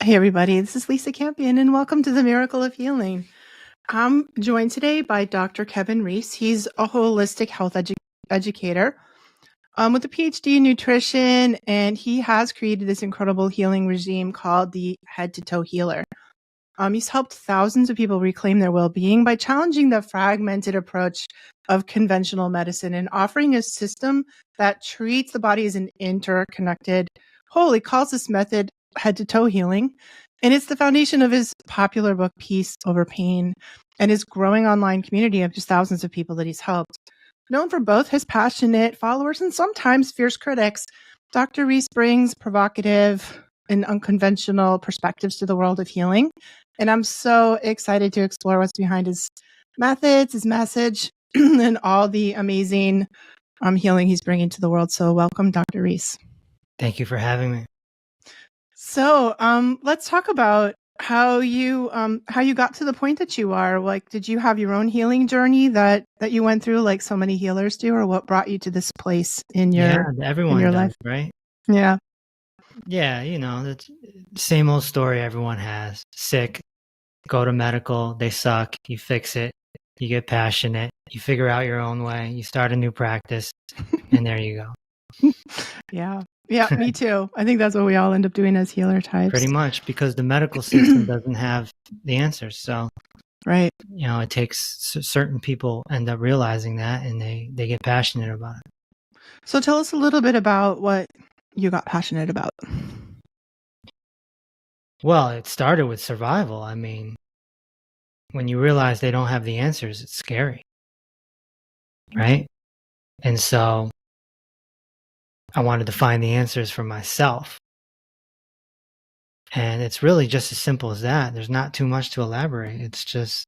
Hey, everybody, this is Lisa Campion, and welcome to the Miracle of Healing. I'm joined today by Dr. Kevin Reese. He's a holistic health educator with a PhD in nutrition, and he has created this incredible healing regime called the Head to Toe Healer. He's helped thousands of people reclaim their well-being by challenging the fragmented approach of conventional medicine and offering a system that treats the body as an interconnected whole. He calls this method head to toe healing, and it's the foundation of his popular book, Peace Over Pain, and his growing online community of just thousands of people that he's helped. Known for both his passionate followers and sometimes fierce critics, Dr. Reese brings provocative and unconventional perspectives to the world of healing. And I'm so excited to explore what's behind his methods, his message, and all the amazing healing he's bringing to the world. So welcome, Dr. Reese. Thank you for having me. So let's talk about how you got to the point that you are. Like, did you have your own healing journey that you went through, like so many healers do, or what brought you to this place in your everyone in your does, life? right? Yeah. Yeah, the same old story everyone has. Sick, go to medical, they suck, you fix it, you get passionate, you figure out your own way, you start a new practice, and there you go. Yeah, me too. I think that's what we all end up doing as healer types. Pretty much, because the medical system doesn't have the answers. So, right. It takes certain people end up realizing that, and they get passionate about it. So tell us a little bit about what you got passionate about. Well, it started with survival. I mean, when you realize they don't have the answers, it's scary, right? And so I wanted to find the answers for myself. And it's really just as simple as that. There's not too much to elaborate. It's just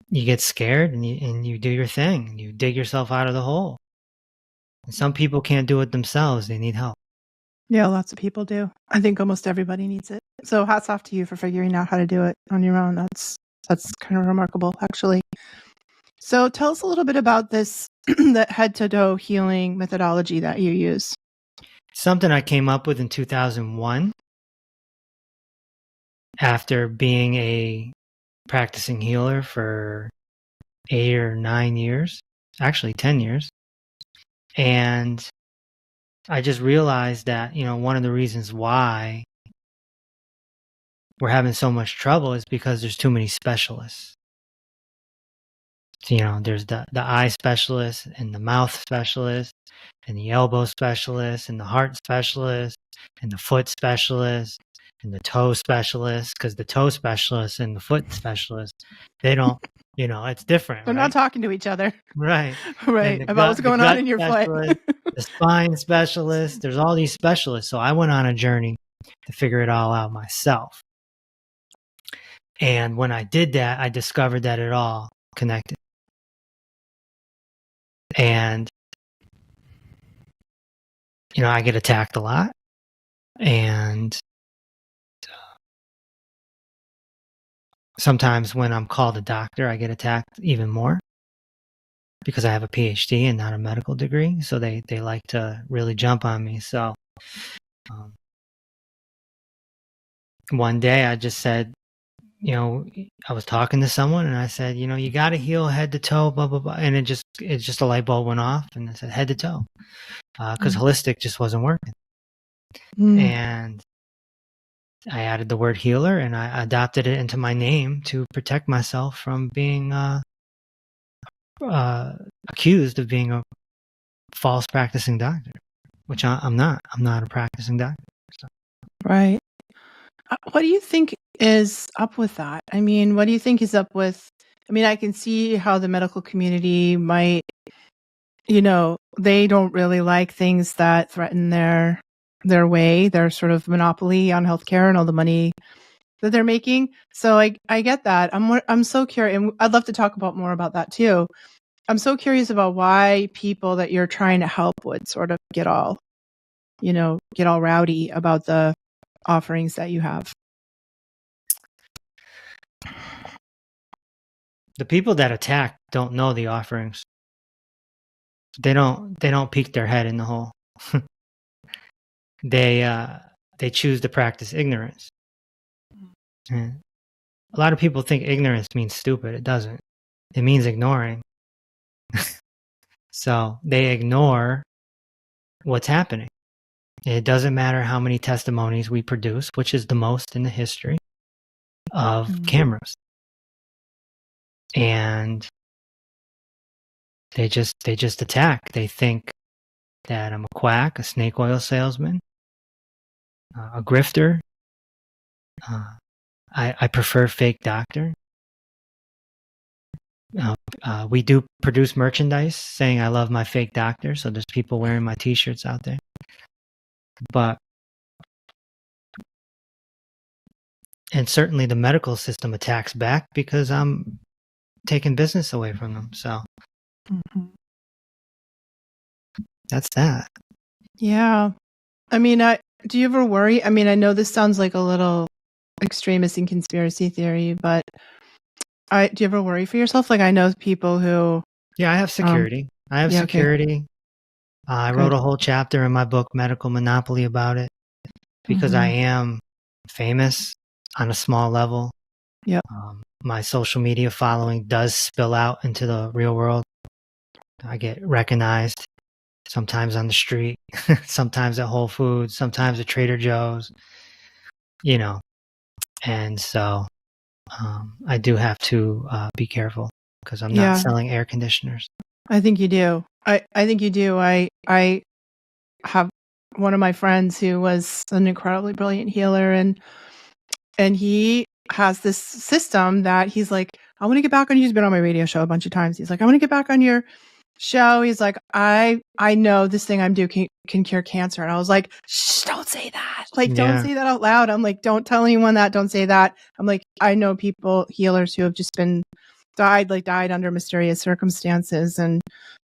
you get scared and you do your thing. And you dig yourself out of the hole. And some people can't do it themselves. They need help. Yeah, lots of people do. I think almost everybody needs it. So hats off to you for figuring out how to do it on your own. That's kind of remarkable, actually. So tell us a little bit about this, the head to toe healing methodology that you use. Something I came up with in 2001 after being a practicing healer for 8 or 9 years, actually 10 years. And I just realized that, one of the reasons why we're having so much trouble is because there's too many specialists. There's the eye specialist and the mouth specialist and the elbow specialist and the heart specialist and the foot specialist and the toe specialist, because the toe specialist and the foot specialist, they don't, it's different. They're not talking to each other. Right. Right. About what's going on in your foot. The spine specialist, there's all these specialists. So I went on a journey to figure it all out myself. And when I did that, I discovered that it all connected. And, I get attacked a lot. And sometimes when I'm called a doctor, I get attacked even more because I have a PhD and not a medical degree. So they like to really jump on me. So one day I just said, I was talking to someone and I said, you got to heal head to toe, blah, blah, blah. And it just a light bulb went off and I said head to toe because holistic just wasn't working. And I added the word healer and I adopted it into my name to protect myself from being accused of being a false practicing doctor, which I'm not. I'm not a practicing doctor. So. Right. What do you think is up with that? I mean, what do you think is up with, I can see how the medical community might, they don't really like things that threaten their way, their sort of monopoly on healthcare and all the money that they're making. So I get that. I'm so curious, and I'd love to talk more about that too. I'm so curious about why people that you're trying to help would sort of get all rowdy about the offerings that you have. The people that attack don't know the offerings. They don't peek their head in the hole. They they choose to practice ignorance. And a lot of people think ignorance means stupid. It doesn't. It means ignoring. So they ignore what's happening. It doesn't matter how many testimonies we produce, which is the most in the history of cameras. And they just attack. They think that I'm a quack, a snake oil salesman, a grifter. I prefer fake doctor. We do produce merchandise saying I love my fake doctor, so there's people wearing my t-shirts out there. And certainly the medical system attacks back because I'm taking business away from them. So that's that. Yeah. I mean, do you ever worry? I mean, I know this sounds like a little extremist in conspiracy theory, but do you ever worry for yourself? Like, I know people who... Yeah, I have security. Security. Okay. I wrote a whole chapter in my book, Medical Monopoly, about it because I am famous on a small level. Yeah. My social media following does spill out into the real world. I get recognized sometimes on the street, sometimes at Whole Foods, sometimes at Trader Joe's, and so I do have to be careful because I'm not selling air conditioners. I think you do. I think you do. I have one of my friends who was an incredibly brilliant healer, and he has this system that he's like, I want to get back on. He's been on my radio show a bunch of times. He's like, I want to get back on your show. He's like, I know this thing I'm doing can cure cancer. And I was like, shh, don't say that. Like, don't say that out loud. I'm like, don't tell anyone that. Don't say that. I'm like, I know healers who have just died under mysterious circumstances. And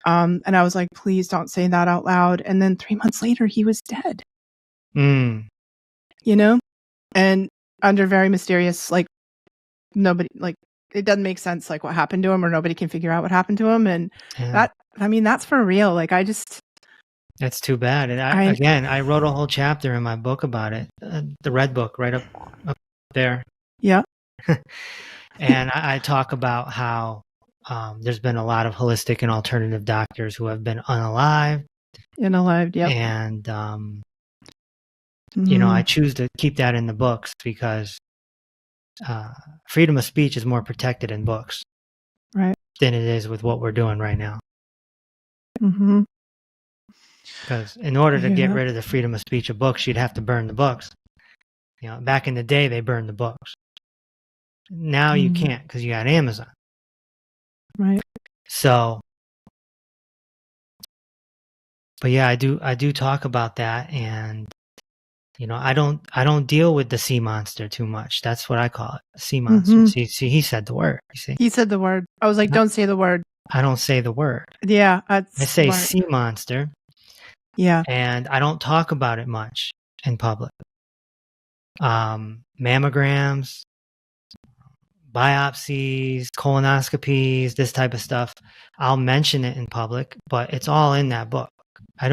I was like, please don't say that out loud. And then 3 months later, he was dead. And under very mysterious, like, nobody, like, it doesn't make sense, like, what happened to him, or nobody can figure out what happened to him. And that's for real. Like, that's too bad. And I wrote a whole chapter in my book about it, the red book right up there. Yeah. And I talk about how there's been a lot of holistic and alternative doctors who have been unalived. Yeah. And I choose to keep that in the books because freedom of speech is more protected in books, right, than it is with what we're doing right now. Because in order to get rid of the freedom of speech of books, you'd have to burn the books. Back in the day, they burned the books. Now you can't because you got Amazon. Right. So, but yeah, I do talk about that, and I don't deal with the sea monster too much. That's what I call it, sea monster. See, he said the word. You see, he said the word. I was like, don't say the word. I don't say the word. Yeah, I say sea monster. Yeah, and I don't talk about it much in public. Mammograms, biopsies, colonoscopies, this type of stuff. I'll mention it in public, but it's all in that book. I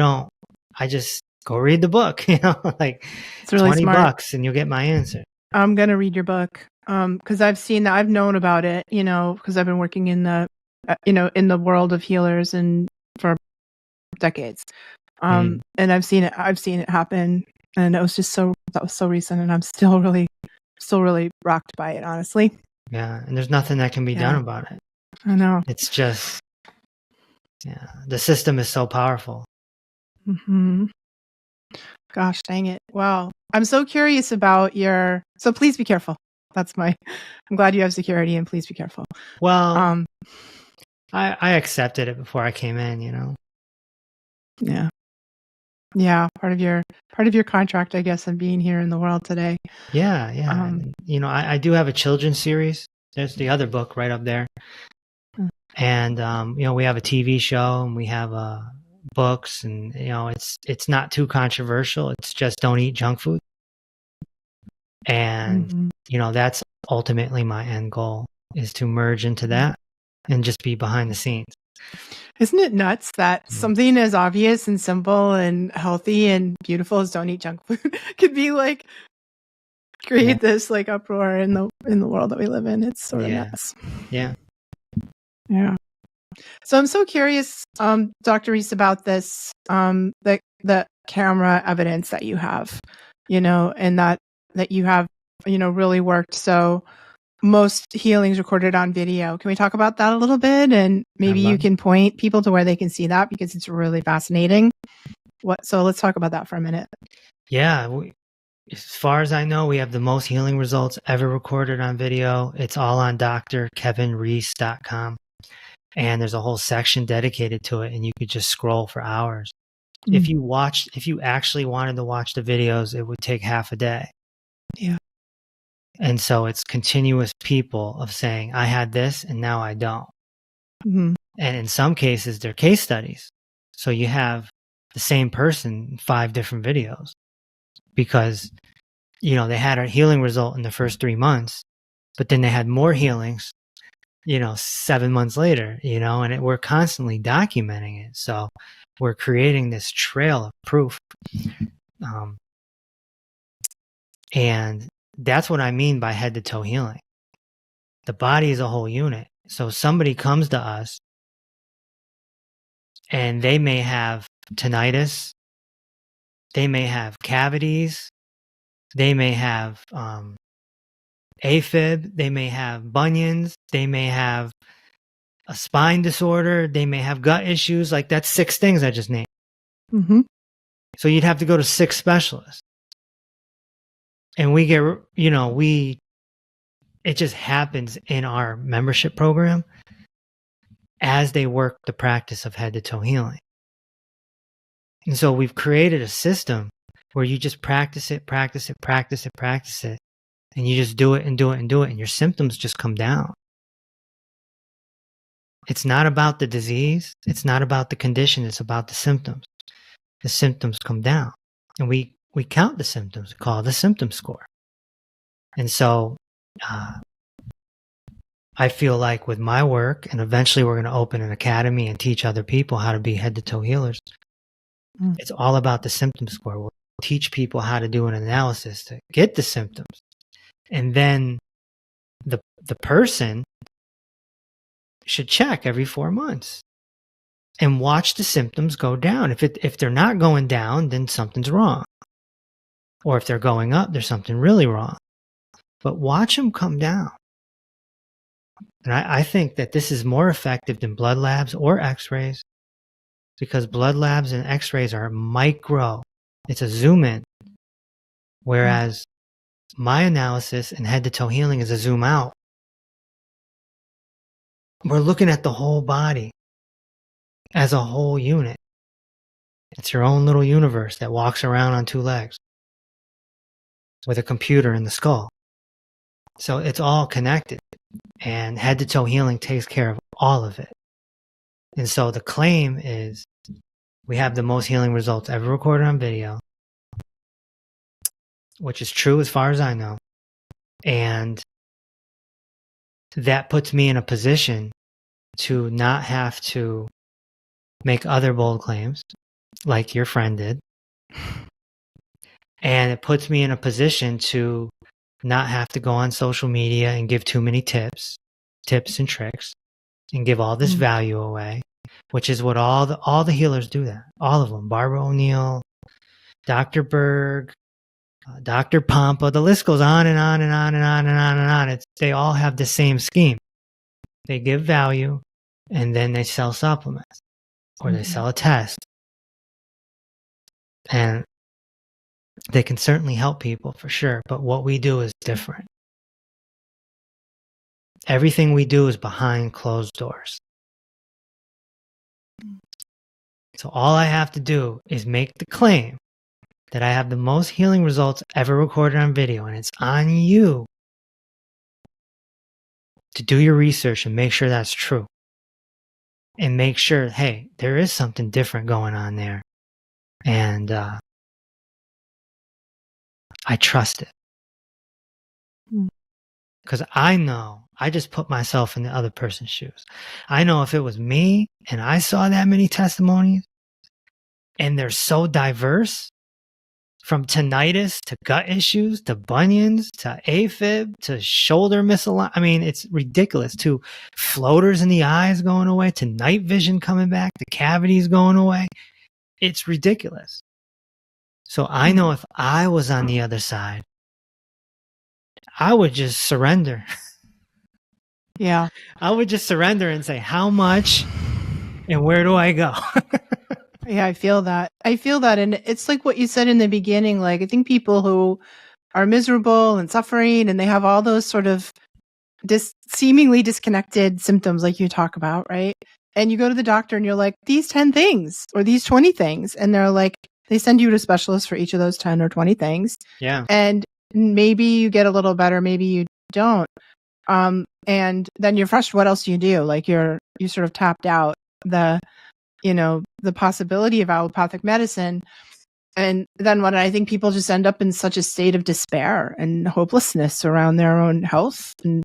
just go read the book, like it's really $20 and you'll get my answer. I'm going to read your book. Cause I've seen that, I've known about it, cause I've been working in the, in the world of healers and for decades. And I've seen it happen, and that was so recent, and I'm still really rocked by it, honestly. Yeah. And there's nothing that can be done about it. I know. It's just, the system is so powerful. Gosh, dang it. Wow. I'm so curious about so please be careful. I'm glad you have security, and please be careful. Well, I accepted it before I came in, Yeah. Yeah. Part of your contract, I guess, of being here in the world today. Yeah. I do have a children's series. There's the other book right up there. And, we have a TV show, and we have books, and, it's not too controversial. It's just don't eat junk food. And, that's ultimately my end goal, is to merge into that and just be behind the scenes. Isn't it nuts that something as obvious and simple and healthy and beautiful as don't eat junk food could be like create this like uproar in the world that we live in? It's sort of nuts. Yeah. Yeah. So I'm so curious, Dr. Reese, about this, the camera evidence that you have, and that you have, really worked. So most healings recorded on video. Can we talk about that a little bit? And maybe you can point people to where they can see that, because it's really fascinating. So let's talk about that for a minute. Yeah. As far as I know, we have the most healing results ever recorded on video. It's all on drkevinreese.com. And there's a whole section dedicated to it, and you could just scroll for hours. If you actually wanted to watch the videos, it would take half a day. Yeah. And so it's continuous people of saying, I had this and now I don't. And in some cases, they're case studies. So you have the same person in 5 different videos because, they had a healing result in the first 3 months, but then they had more healings, 7 months later, and we're constantly documenting it. So we're creating this trail of proof. And that's what I mean by head to toe healing. The body is a whole unit. So somebody comes to us and they may have tinnitus, they may have cavities, they may have AFib, they may have bunions, they may have a spine disorder, they may have gut issues. Like, that's 6 things I just named. So you'd have to go to 6 specialists. And we get, it just happens in our membership program as they work the practice of head to toe healing. And so we've created a system where you just practice it, and you just do it and do it and do it, and your symptoms just come down. It's not about the disease. It's not about the condition. It's about the symptoms. The symptoms come down. And we count the symptoms. We call it the symptom score. And so I feel like with my work, and eventually we're going to open an academy and teach other people how to be head to toe healers, it's all about the symptom score. We'll teach people how to do an analysis to get the symptoms. And then the person should check every 4 months and watch the symptoms go down. If they're not going down, then something's wrong. Or if they're going up, there's something really wrong. But watch them come down. And I think that this is more effective than blood labs or x-rays, because blood labs and x-rays are micro. It's a zoom in. Whereas my analysis and head to toe healing is a zoom out. We're looking at the whole body as a whole unit. It's your own little universe that walks around on 2 legs with a computer in the skull. So it's all connected, and head to toe healing takes care of all of it. And so the claim is we have the most healing results ever recorded on video, which is true as far as I know. And that puts me in a position to not have to make other bold claims like your friend did. And it puts me in a position to not have to go on social media and give too many tips and tricks, and give all this value away, which is what all the healers do that. All of them. Barbara O'Neill, Dr. Berg, Dr. Pompa, the list goes on and on and on and on and on and on. They all have the same scheme. They give value, and then they sell supplements, or they sell a test. And they can certainly help people for sure, but what we do is different. Everything we do is behind closed doors. So all I have to do is make the claim that I have the most healing results ever recorded on video, and it's on you to do your research and make sure that's true. And make sure, hey, there is something different going on there. And I trust it. Because I know, I just put myself in the other person's shoes. I know if it was me and I saw that many testimonies and they're so diverse, from tinnitus to gut issues to bunions to AFib to shoulder misalignment. I mean, it's ridiculous. To floaters in the eyes going away, to night vision coming back, the cavities going away. It's ridiculous. So I know if I was on the other side, I would just surrender. Yeah. I would just surrender and say, how much and where do I go? Yeah, I feel that. And it's like what you said in the beginning. Like, I think people who are miserable and suffering and they have all those sort of seemingly disconnected symptoms like you talk about, right? And you go to the doctor and you're like, these 10 things or these 20 things. And they're like, they send you to specialists for each of those 10 or 20 things. Yeah. And maybe you get a little better, maybe you don't. And then you're frustrated. What else do you do? Like you sort of tapped out the possibility of allopathic medicine. And then what I think people just end up in such a state of despair and hopelessness around their own health. And,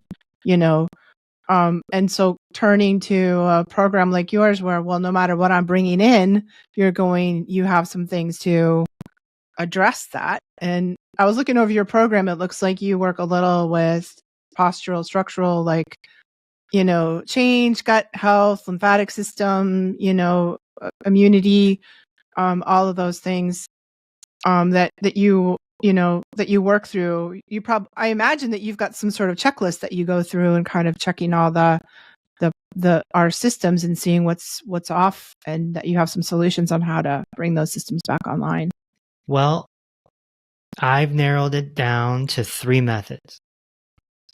and so turning to a program like yours where, well, no matter what I'm bringing in, you have some things to address that. And I was looking over your program. It looks like you work a little with postural, structural, like, change, gut health, lymphatic system, immunity, all of those things that you work through. I imagine that you've got some sort of checklist that you go through and kind of checking all our systems and seeing what's off, and that you have some solutions on how to bring those systems back online. Well, I've narrowed it down to 3 methods.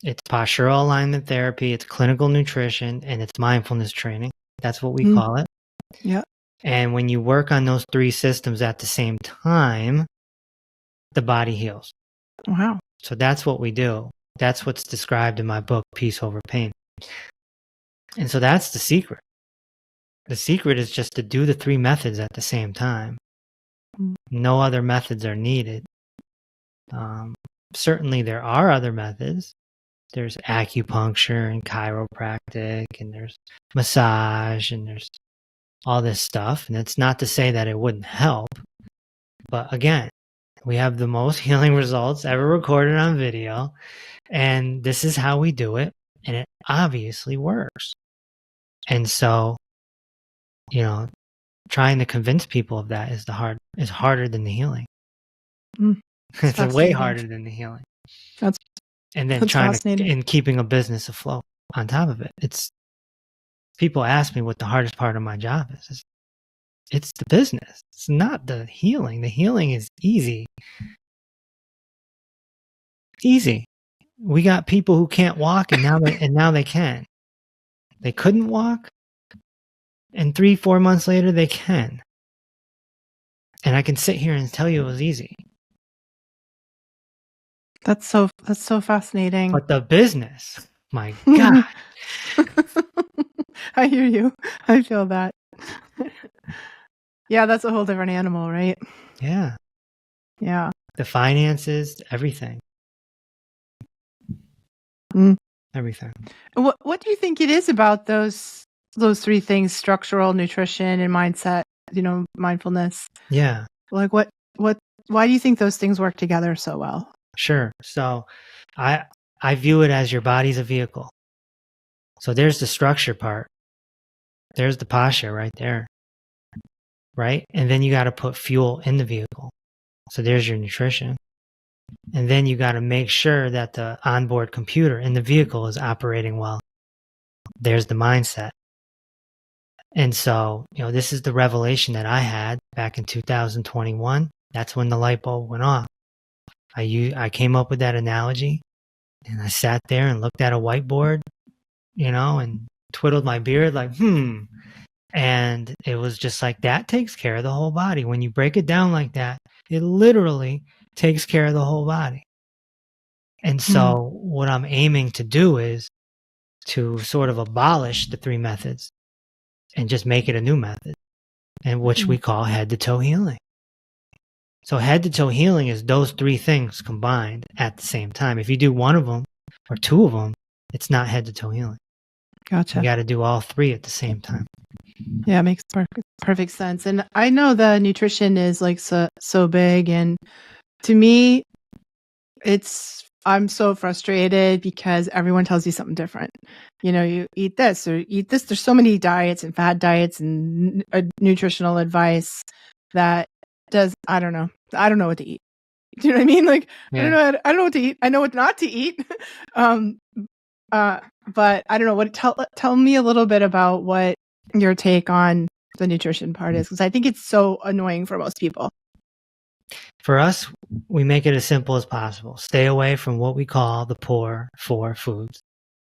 It's postural alignment therapy, it's clinical nutrition, and it's mindfulness training. That's what we call it. Yeah. And when you work on those 3 systems at the same time, the body heals. Wow. So that's what we do. That's what's described in my book, Peace Over Pain. And so that's the secret. The secret is just to do the 3 methods at the same time. No other methods are needed. Certainly there are other methods. There's acupuncture and chiropractic, and there's massage, and there's all this stuff. And it's not to say that it wouldn't help. But again, we have the most healing results ever recorded on video. And this is how we do it. And it obviously works. And so, trying to convince people of that is harder than the healing. It's way harder than the healing. And then trying to, and keeping a business afloat on top of it. People ask me what the hardest part of my job is. It's the business. It's not the healing. The healing is easy. Easy. We got people who can't walk and now they can. They couldn't walk, and 3-4 months later they can. And I can sit here and tell you it was easy. That's so fascinating. But the business, my God. I hear you. I feel that. Yeah, that's a whole different animal, right? Yeah. Yeah. The finances, everything. Everything. What do you think it is about those 3 things: structural, nutrition, and mindset, mindfulness? Yeah. Like why do you think those things work together so well? Sure. So I view it as your body's a vehicle. So there's the structure part. There's the posture right there. Right? And then you got to put fuel in the vehicle. So there's your nutrition. And then you got to make sure that the onboard computer in the vehicle is operating well. There's the mindset. And so, this is the revelation that I had back in 2021. That's when the light bulb went off. I came up with that analogy, and I sat there and looked at a whiteboard, and twiddled my beard like, And it was just like, that takes care of the whole body. When you break it down like that, it literally takes care of the whole body. And so what I'm aiming to do is to sort of abolish the 3 methods and just make it a new method, and which we call head to toe healing. So head to toe healing is those 3 things combined at the same time. If you do one of them, or 2 of them, it's not head to toe healing. Gotcha. You got to do all 3 at the same time. Yeah, it makes perfect sense. And I know the nutrition is like so big, and to me, I'm so frustrated because everyone tells you something different. You eat this or eat this. There's so many diets and fad diets and nutritional advice that I don't know. I don't know what to eat. Do you know what I mean? Like, yeah. I don't know what to eat. I know what not to eat. But I don't know tell me a little bit about what your take on the nutrition part is, because I think it's so annoying for most people. For us, we make it as simple as possible. Stay away from what we call the poor 4 foods.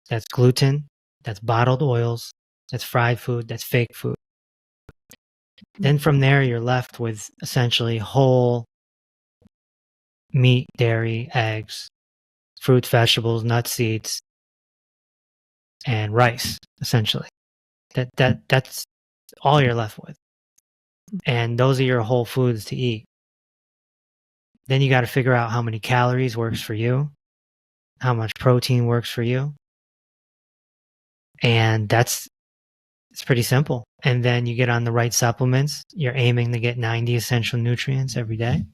That's gluten, that's bottled oils, that's fried food, that's fake food. Then from there, you're left with essentially whole meat, dairy, eggs, fruits, vegetables, nuts, seeds, and rice, essentially. That's all you're left with. And those are your whole foods to eat. Then you got to figure out how many calories works for you, how much protein works for you. And it's pretty simple. And then you get on the right supplements. You're aiming to get 90 essential nutrients every day.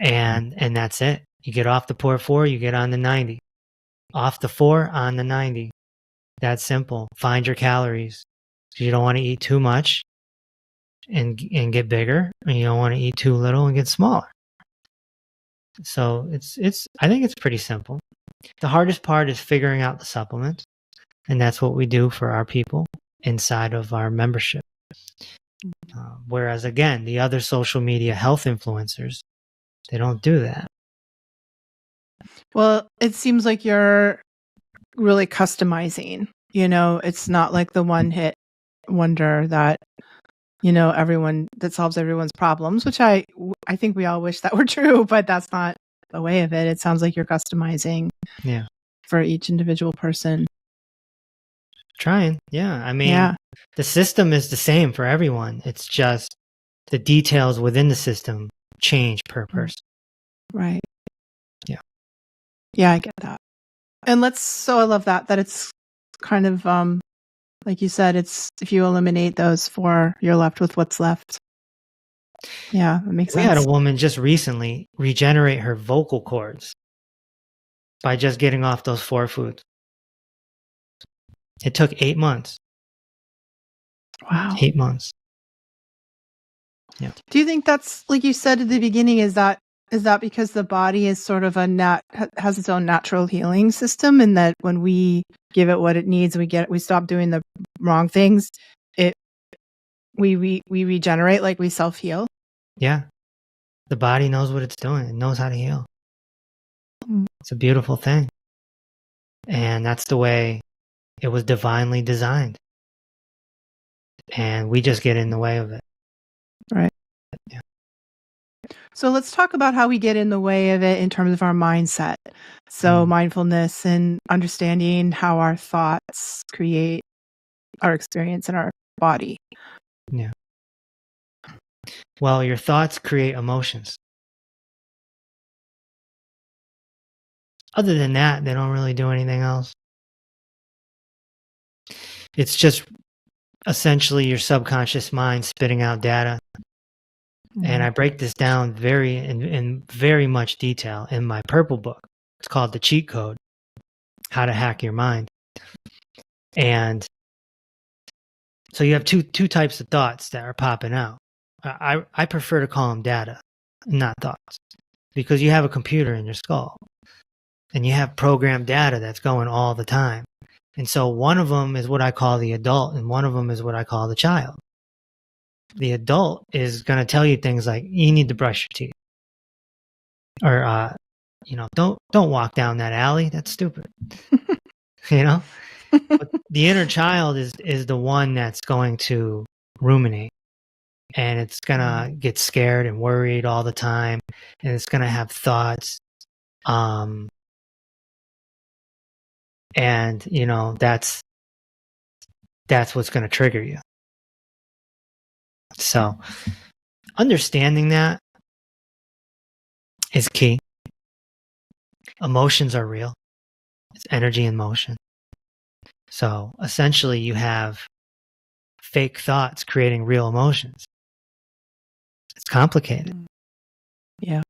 And that's it. You get off the poor 4, you get on the 90. Off the 4, on the 90. That's simple. Find your calories. You don't want to eat too much and get bigger, and you don't want to eat too little and get smaller. So I think it's pretty simple. The hardest part is figuring out the supplements, and that's what we do for our people inside of our membership. Whereas again, the other social media health influencers, they don't do that. Well, it seems like you're really customizing. It's not like the one hit wonder that everyone that solves everyone's problems, which I think we all wish that were true, but that's not the way of it. It sounds like you're customizing for each individual person. Trying. Yeah. I mean, the system is the same for everyone. It's just the details within the system change per person. Right. Yeah. Yeah, I get that. And I love that it's kind of, like you said, it's if you eliminate those 4, you're left with what's left. Yeah, that makes sense. We had a woman just recently regenerate her vocal cords by just getting off those 4 foods. It took 8 months. Wow. 8 months. Yeah. Do you think that's, like you said at the beginning, is that because the body is sort of has its own natural healing system, and that when we give it what it needs, we stop doing the wrong things, we regenerate, like we self-heal? Yeah. The body knows what it's doing. It knows how to heal. It's a beautiful thing. And that's the way it was divinely designed. And we just get in the way of it. Right. Yeah. So let's talk about how we get in the way of it in terms of our mindset. So mindfulness and understanding how our thoughts create our experience in our body. Yeah. Well, your thoughts create emotions. Other than that, they don't really do anything else. It's just essentially your subconscious mind spitting out data. And I break this down in very much detail in my purple book. It's called The Cheat Code, How to Hack Your Mind. And so you have two types of thoughts that are popping out. I prefer to call them data, not thoughts, because you have a computer in your skull and you have programmed data that's going all the time. And so one of them is what I call the adult, and one of them is what I call the child. The adult is going to tell you things like, you need to brush your teeth. Or, don't walk down that alley. That's stupid. But the inner child is the one that's going to ruminate. And it's going to get scared and worried all the time. And it's going to have thoughts. And, that's what's going to trigger you. So understanding that is key. Emotions are real. It's energy in motion. So essentially you have fake thoughts creating real emotions. It's complicated. Yeah.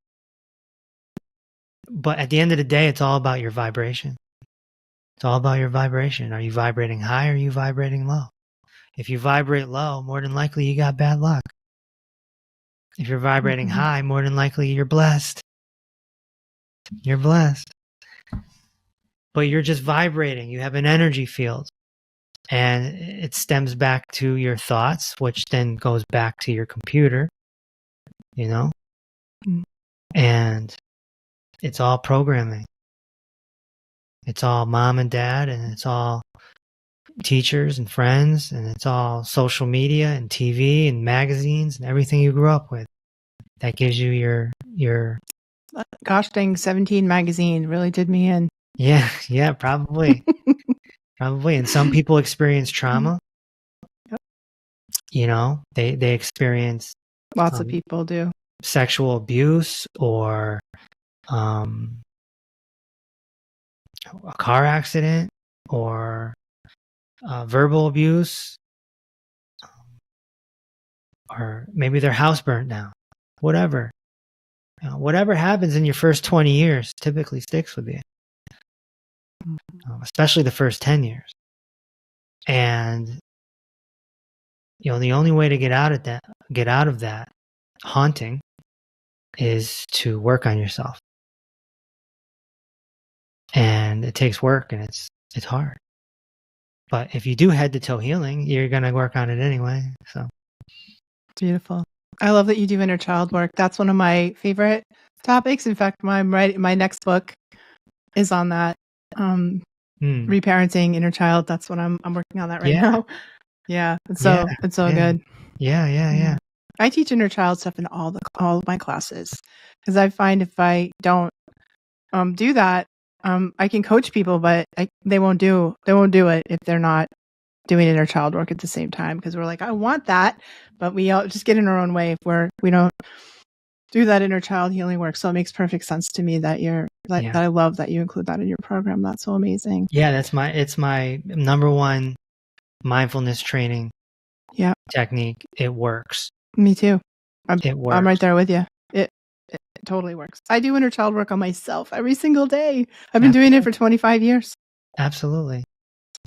But at the end of the day, it's all about your vibration. It's all about your vibration. Are you vibrating high or are you vibrating low? If you vibrate low, more than likely you got bad luck. If you're vibrating high, more than likely you're blessed. You're blessed. But you're just vibrating. You have an energy field. And it stems back to your thoughts, which then goes back to your computer, you know? And it's all programming. It's all mom and dad, and it's all teachers and friends, and it's all social media and TV and magazines and everything you grew up with. That gives you your Gosh dang, 17 magazine really did me in. Yeah, probably. Probably. And some people experience trauma. Yep. You know, they experience Lots of people do. Sexual abuse or a car accident or verbal abuse, or maybe their house burnt down. Whatever. Whatever happens in your first 20 years typically sticks with you, especially the first 10 years. And the only way to get out of that haunting is to work on yourself. And it takes work, and it's hard. But if you do head to toe healing, you're going to work on it anyway. So beautiful. I love that you do inner child work. That's one of my favorite topics. In fact, my next book is on that. Reparenting inner child. That's what I'm working on that right now. Yeah. It's so good. Yeah. I teach inner child stuff in all of my classes, because I find if I don't do that, I can coach people, but they won't do it if they're not doing inner child work at the same time, because we're like, I want that, but we all just get in our own way if we don't do that inner child healing work. So it makes perfect sense to me that that I love that you include that in your program. That's so amazing. Yeah, it's my number one mindfulness training technique. It works. Me too. It works. I'm right there with you. It totally works. I do inner child work on myself every single day. I've been doing it for 25 years. Absolutely.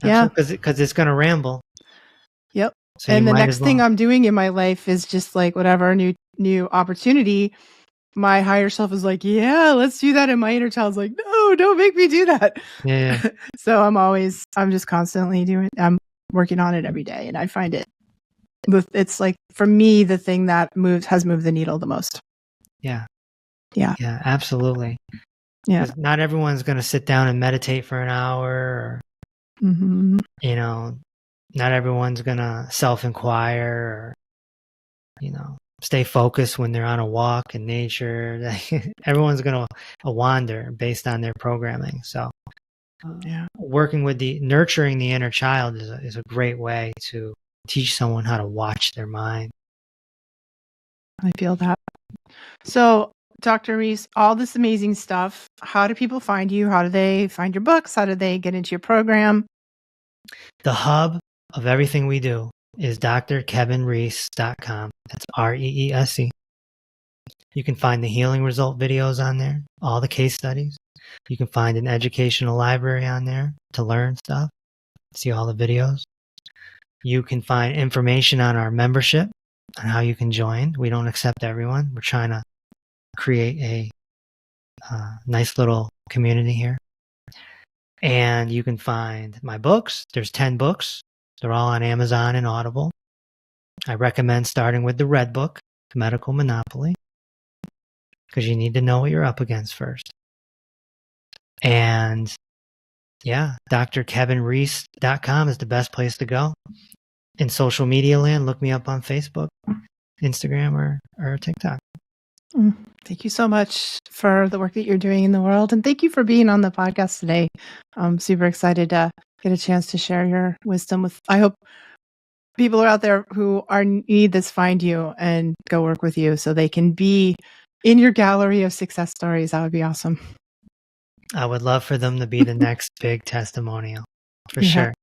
Yeah. Because it's going to ramble. Yep. So and the next thing I'm doing in my life is just like whatever new opportunity. My higher self is like, yeah, let's do that. And my inner child's like, no, don't make me do that. Yeah. So I'm just constantly I'm working on it every day. And I find it's like, for me, the thing that has moved the needle the most. Yeah. Yeah. Yeah, absolutely. Yeah. Not everyone's going to sit down and meditate for an hour, or, not everyone's going to self-inquire, or, stay focused when they're on a walk in nature. Everyone's going to wander based on their programming. So working with nurturing the inner child is a great way to teach someone how to watch their mind. I feel that. So, Dr. Reese, all this amazing stuff, how do people find you? How do they find your books? How do they get into your program? The hub of everything we do is drkevinreese.com. That's REESE. You can find the healing result videos on there, all the case studies. You can find an educational library on there to learn stuff, see all the videos. You can find information on our membership on how you can join. We don't accept everyone. We're trying to create a nice little community here. And you can find my books. There's 10 books. They're all on Amazon and Audible. I recommend starting with the Red Book, Medical Monopoly, because you need to know what you're up against first. And drkevinreese.com is the best place to go. In social media land, look me up on Facebook, Instagram, or TikTok. Thank you so much for the work that you're doing in the world. And thank you for being on the podcast today. I'm super excited to get a chance to share your wisdom I hope people are out there who need this find you and go work with you so they can be in your gallery of success stories. That would be awesome. I would love for them to be the next big testimonial, for Yeah. sure.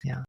Yeah.